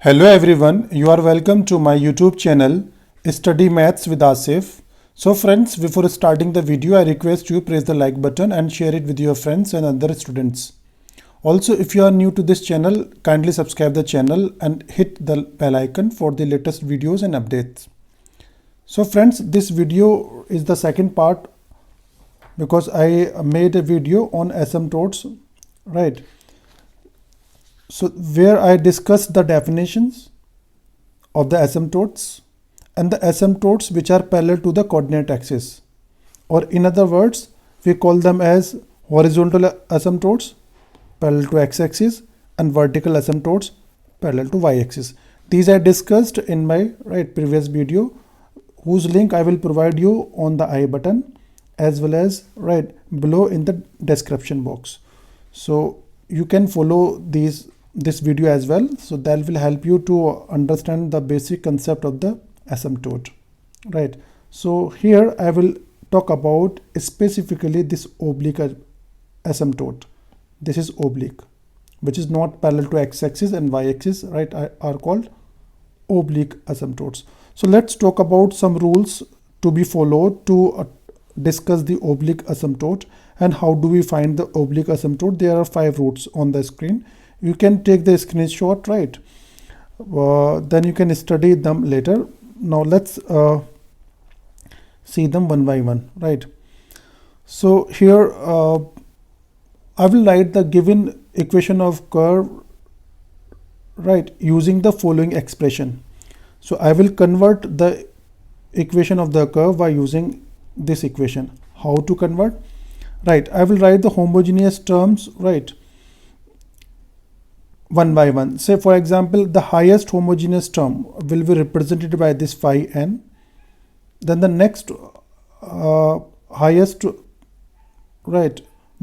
Hello everyone, you are welcome to my YouTube channel Study Maths with Asif. So friends, before starting the video, I request you press the like button and share it with your friends and other students. Also, if you are new to this channel, kindly subscribe the channel and hit the bell icon for the latest videos and updates. So friends, this video is the second part because I made a video on asymptotes, right? So where I discussed the definitions of the asymptotes and the asymptotes which are parallel to the coordinate axis, or in other words we call them as horizontal asymptotes parallel to x-axis and vertical asymptotes parallel to y-axis. These I discussed in my previous video, whose link I will provide you on the I button as well as below in the description box. So you can follow this video as well, so that will help you to understand the basic concept of the asymptote, right? So here I will talk about specifically this oblique asymptote. This is oblique, which is not parallel to x-axis and y-axis, right, are called oblique asymptotes. So let's talk about some rules to be followed to discuss the oblique asymptote and how do we find the oblique asymptote. There are 5 routes on the screen. You can take the screenshot, right? Then you can study them later. Now let's see them one by one, right? So here I will write the given equation of curve, right, using the following expression. So I will convert the equation of the curve by using this equation. How to convert? Right, I will write the homogeneous terms, right, one by one. Say for example, the highest homogeneous term will be represented by this phi n. Then the next highest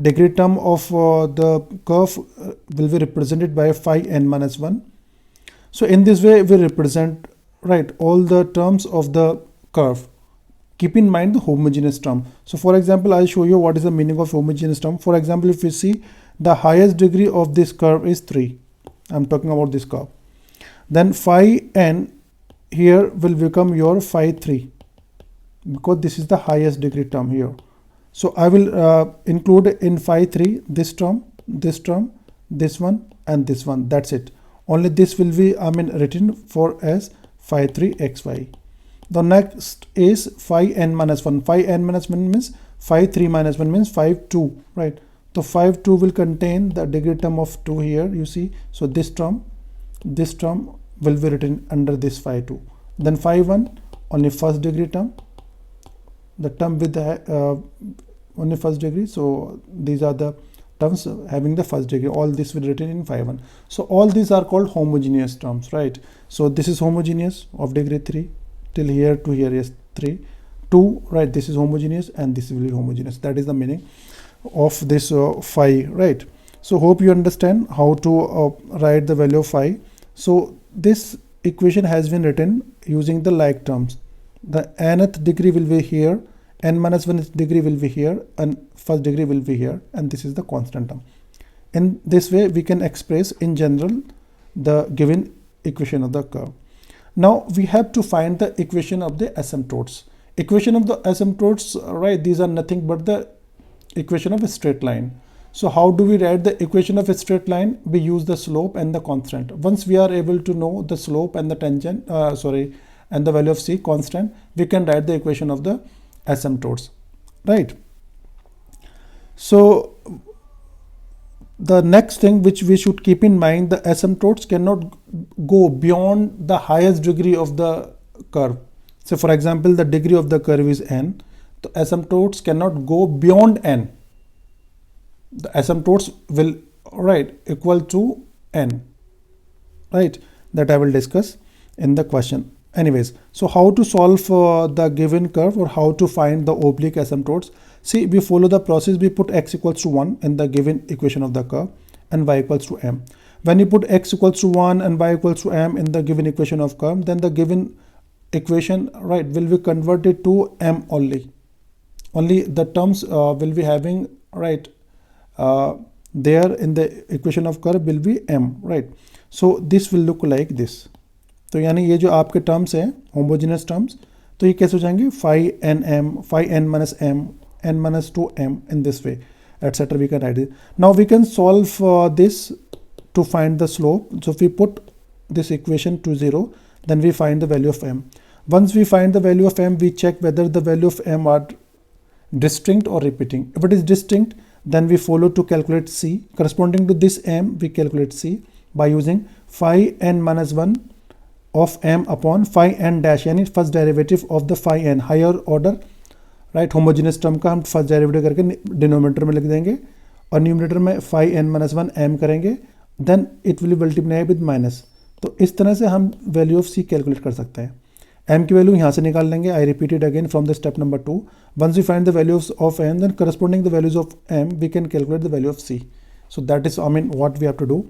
degree term of the curve will be represented by phi n minus 1. So in this way we represent all the terms of the curve. Keep in mind the homogeneous term. So for example, I'll show you what is the meaning of homogeneous term. For example, if we see the highest degree of this curve is 3. I'm talking about this curve. Then phi n here will become your phi 3 because this is the highest degree term here. So I will include in phi 3 this term, this one and this one. That's it. Only this will be written for as phi 3 xy. The next is phi n minus 1. Phi n minus 1 means phi 3 minus 1 means phi 2, right? So phi 2 will contain the degree term of 2 here, you see. So this term will be written under this phi 2. Then phi 1, only first degree term, the term with the only first degree. So these are the terms having the first degree. All this will be written in phi 1. So all these are called homogeneous terms, right? So this is homogeneous of degree 3 till here to here is 3. 2, right? This is homogeneous and this will be homogeneous. That is the meaning of this phi, right? So hope you understand how to write the value of phi. So this equation has been written using the like terms. The nth degree will be here, n minus 1 degree will be here, and first degree will be here, and this is the constant term. In this way we can express in general the given equation of the curve. Now we have to find the equation of the asymptotes. Equation of the asymptotes, right, these are nothing but the equation of a straight line. So how do we write the equation of a straight line? We use the slope and the constant. Once we are able to know the slope and the tangent, and the value of c constant, we can write the equation of the asymptotes, right? So the next thing which we should keep in mind, the asymptotes cannot go beyond the highest degree of the curve. So for example, the degree of the curve is n. The asymptotes cannot go beyond n. The asymptotes will equal to n, right? That I will discuss in the question. Anyways, so how to solve the given curve, or how to find the oblique asymptotes? See, we follow the process. We put x equals to 1 in the given equation of the curve and y equals to m. When you put x equals to 1 and y equals to m in the given equation of curve, then the given equation will be converted to m only. Only the terms will be having there in the equation of curve will be m, right? So this will look like this. तो यानी ये जो आपके terms हैं homogeneous terms, तो ये कैसे हो जाएंगे phi N M, phi N minus M, n minus 2m in this way, etc. We can write it. Now we can solve this to find the slope. So if we put this equation to 0, then we find the value of m. Once we find the value of m, we check whether the value of m are distinct or repeating. If it is distinct, then we follow to calculate c. Corresponding to this m, we calculate c by using phi n minus 1 of m upon phi n dash, यानी first derivative of the phi n higher order, right. Homogeneous term का हम first derivative करके denominator में लिख देंगे और numerator में phi N minus 1 M करेंगे, then it will multiply with minus. तो इस तरह से हम वैल्यू ऑफ सी कैलकुलेट कर सकते हैं. एम की वैल्यू यहाँ से निकाल लेंगे. I repeat it again from the step number 2. Once we find the value of M, then corresponding the values of M we can calculate the value of C. So that is what we have to do.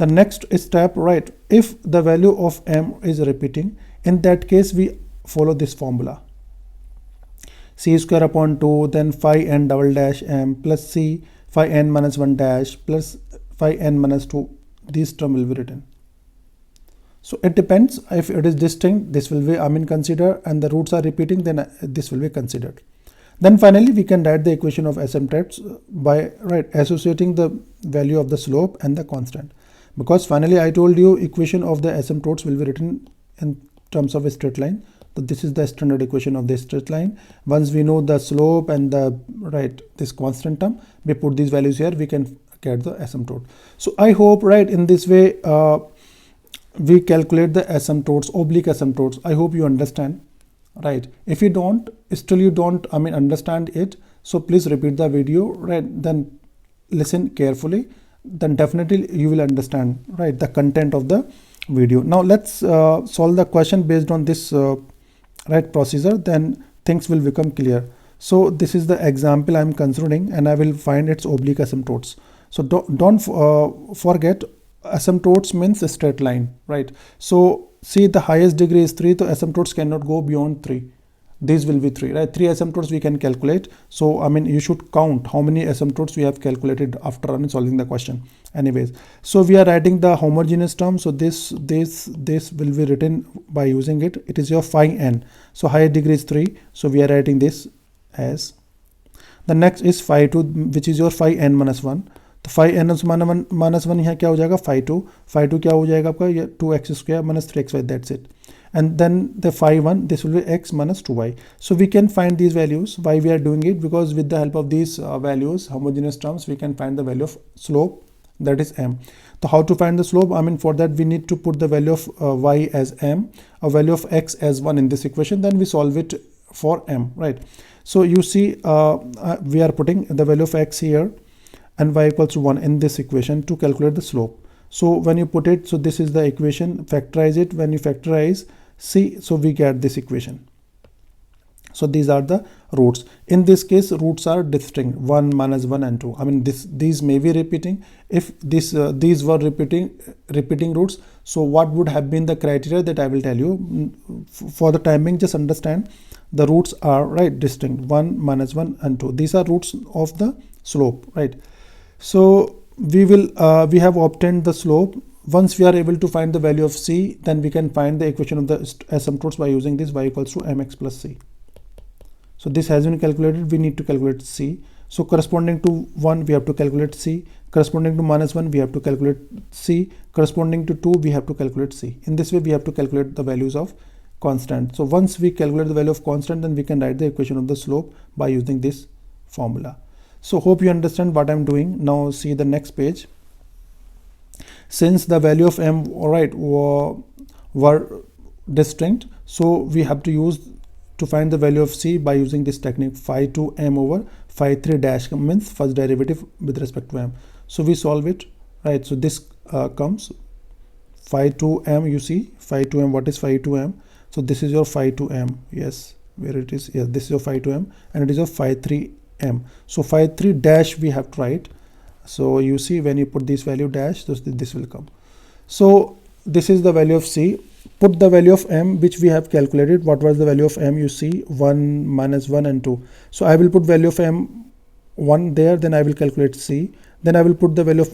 The next step, right, if the value of M is repeating, in that case we follow this formula. C square upon 2, then phi n double dash m plus c phi n minus 1 dash plus phi n minus 2. This term will be written. So it depends. If it is distinct, this will be considered, and the roots are repeating, then this will be considered. Then finally we can write the equation of asymptotes by associating the value of the slope and the constant. Because finally I told you equation of the asymptotes will be written in terms of a straight line. So this is the standard equation of the straight line. Once we know the slope and the this constant term, we put these values here, we can get the asymptote. So I hope in this way we calculate the asymptotes, oblique asymptotes. I hope you understand. Right. If you don't, still you don't understand it, so please repeat the video, then listen carefully, then definitely you will understand the content of the video. Now let's solve the question based on this procedure, then things will become clear. So this is the example I am considering, and I will find its oblique asymptotes. So don't forget, asymptotes means a straight line, right? So see, the highest degree is 3, so asymptotes cannot go beyond 3. These will be 3, right? 3 asymptotes we can calculate. So you should count how many asymptotes we have calculated after solving the question. Anyways, so we are writing the homogeneous term. So this will be written by using it. It is your phi n. So higher degree is 3. So we are writing this as. The next is phi 2, which is your phi n minus 1. तो phi n minus 1 यहाँ क्या हो जाएगा phi 2. Phi 2 क्या हो जाएगा आपका, ये 2x square minus 3xy, that's it. And then the phi 1, this will be x minus 2y. So we can find these values. Why we are doing it? Because with the help of these values, homogeneous terms, we can find the value of slope, that is m. So how to find the slope? For that we need to put the value of y as m, a value of x as 1 in this equation, then we solve it for m, right? So you see, we are putting the value of x here and y equals to 1 in this equation to calculate the slope. So when you put it, so this is the equation, factorize it. When you factorize, see, so we get this equation. So these are the roots. In this case, roots are distinct, 1 minus 1 and 2. These may be repeating. If these were repeating roots, so what would have been the criteria, that I will tell you. For the timing, just understand the roots are distinct, 1 minus 1 and 2. These are roots of the slope, right? So we have obtained the slope. Once we are able to find the value of c, then we can find the equation of the asymptotes by using this y equals to mx plus c. So this has been calculated. We need to calculate c. So corresponding to 1, we have to calculate c. Corresponding to minus 1, we have to calculate c. Corresponding to 2, we have to calculate c. In this way, we have to calculate the values of constant. So once we calculate the value of constant, then we can write the equation of the slope by using this formula. So hope you understand what I'm doing. Now see the next page. Since the value of m were distinct, so we have to use to find the value of c by using this technique, phi 2 m over phi 3 dash, means first derivative with respect to m. So we solve it, right? So this comes phi 2 m. You see phi 2 m. What is phi 2 m? So this is your phi 2 m. Yes, where it is? Yes, this is your phi 2 m, and it is your phi 3 m. So phi 3 dash we have to write. So you see, when you put this value dash, so this will come. So this is the value of c. Put the value of m which we have calculated. What was the value of m? You see, 1 minus 1 and 2. So I will put value of m 1 there, then I will calculate c. then I will put the value of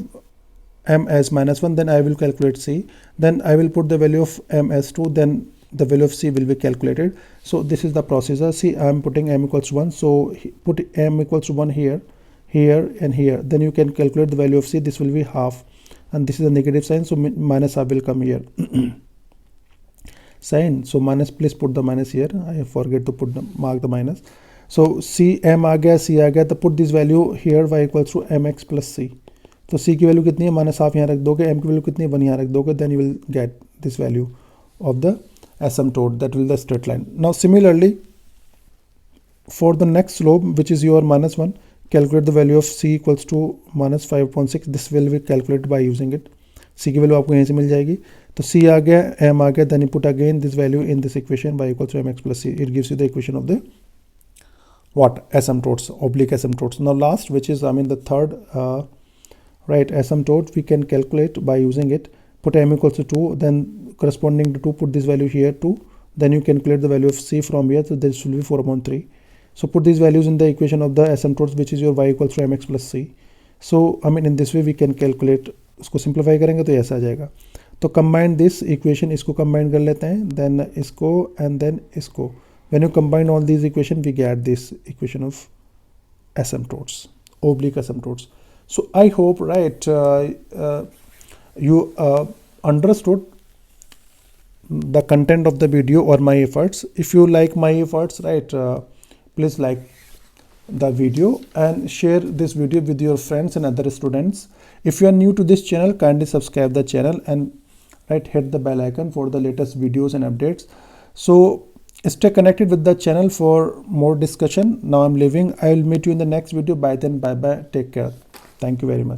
m as -1, then I will calculate c, then I will put the value of m as 2, then the value of c will be calculated. So this is the procedure. See, I am putting m equals to 1, so put m equals to 1 here, here and here, then you can calculate the value of c. This will be half, and this is a negative sign, so minus half will come here. Sign, so minus, please put the minus here, I forget to put the mark the minus. So c m आ गया, c आ गया, तो put this value here, y equals to mx plus c. तो c की value कितनी है, minus half यहाँ रख दोगे, m की वैल्यू कितनी है, 1 यहाँ रख दोगे, then you will get this value of the asymptote, that will be the straight line. Now similarly for the next slope, which is your -1, calculate the value of c equals to -5.6. this will be calculated by using it. c की value आपको यहीं से मिल जाएगी, तो c आ गया, m आ गया, then you put again this value in this equation, y equals to mx plus c. It gives you the equation of the what, asymptotes, oblique asymptotes. Now last, which is the third right asymptote, we can calculate by using it. Put m equals to 2, then corresponding to 2, put this value here 2, then you calculate the value of c from here, so this will be 4/3. So put these values in the equation of the asymptotes, which is your y equals to mx plus c. So in this way we can calculate. इसको simplify करेंगे तो ऐसा आ जाएगा. तो combine this equation, इसको combine कर लेते हैं, देन इसको एंड देन इसको. When you combine all these equations, we get this equation of asymptotes, oblique asymptotes. So I hope, right, you understood the content of the video or my efforts. If you like my efforts, right, please like the video and share this video with your friends and other students. If you are new to this channel, kindly subscribe the channel and right, hit the bell icon for the latest videos and updates. So stay connected with the channel for more discussion. Now I'm leaving. I will meet you in the next video. By then, bye bye, take care. Thank you very much.